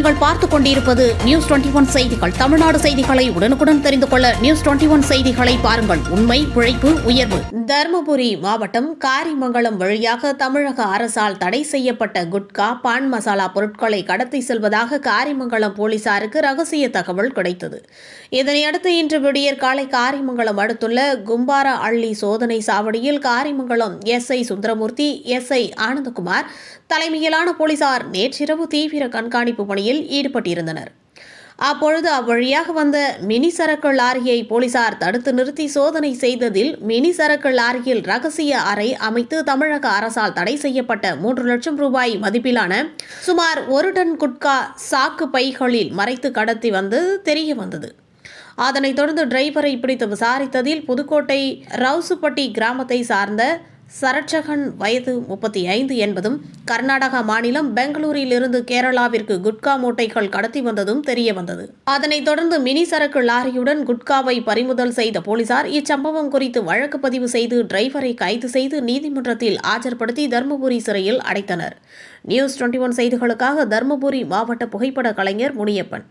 நீங்கள் பார்த்துக் கொண்டிருப்பது நியூஸ் 21 செய்திகள். தமிழ்நாடு செய்திகளை உடனுக்குடன் தெரிந்து கொள்ள நியூஸ் 21 செய்திகளை பாருங்கள். உண்மை, உழைப்பு, உயர்வு. தருமபுரி மாவட்டம் காரிமங்கலம் வழியாக தமிழக அரசால் தடை செய்யப்பட்ட குட்கா, பான் மசாலா பொருட்களை கடத்தி செல்வதாக காரிமங்கலம் போலீசாருக்கு ரகசிய தகவல் கிடைத்தது. இதனையடுத்து இன்று விடியற் காலை காரிமங்கலம் அடுத்துள்ள கும்பார அள்ளி சோதனை சாவடியில் காரிமங்கலம் எஸ்ஐ சுந்தரமூர்த்தி, எஸ்ஐ ஆனந்தகுமார் தலைமையிலான போலீசார் நேற்றிரவு தீவிர கண்காணிப்பு பணியில் ஈடுபட்டிருந்தனர். அப்பொழுது அவ்வழியாக வந்த மினி சரக்கு லாரியை போலீசார் தடுத்து நிறுத்தி சோதனை செய்ததில் மினி சரக்கு லாரியில் ரகசிய அறை அமைத்து தமிழக அரசால் தடை செய்யப்பட்ட 3 லட்சம் ரூபாய் மதிப்பிலான சுமார் 1 டன் குட்கா சாக்கு பைகளில் மறைத்து கடத்தி வந்தது தெரிய வந்தது. அதனைத் தொடர்ந்து டிரைவரை பிடித்து விசாரித்ததில் புதுக்கோட்டை ரவுசுப்பட்டி கிராமத்தை சார்ந்த சரட்சகன் வயது 35 என்பதும் கர்நாடகா மாநிலம் பெங்களூரில் இருந்து கேரளாவிற்கு குட்கா மூட்டைகள் கடத்தி வந்ததும் தெரிய வந்தது. அதனைத் தொடர்ந்து மினி சரக்கு லாரியுடன் குட்காவை பறிமுதல் செய்த போலீசார் இச்சம்பவம் குறித்து வழக்கு பதிவு செய்து டிரைவரை கைது செய்து நீதிமன்றத்தில் ஆஜர்படுத்தி தருமபுரி சிறையில் அடைத்தனர். நியூஸ் 21 செய்திகளுக்காக தருமபுரி மாவட்ட புகைப்பட கலைஞர் முனியப்பன்.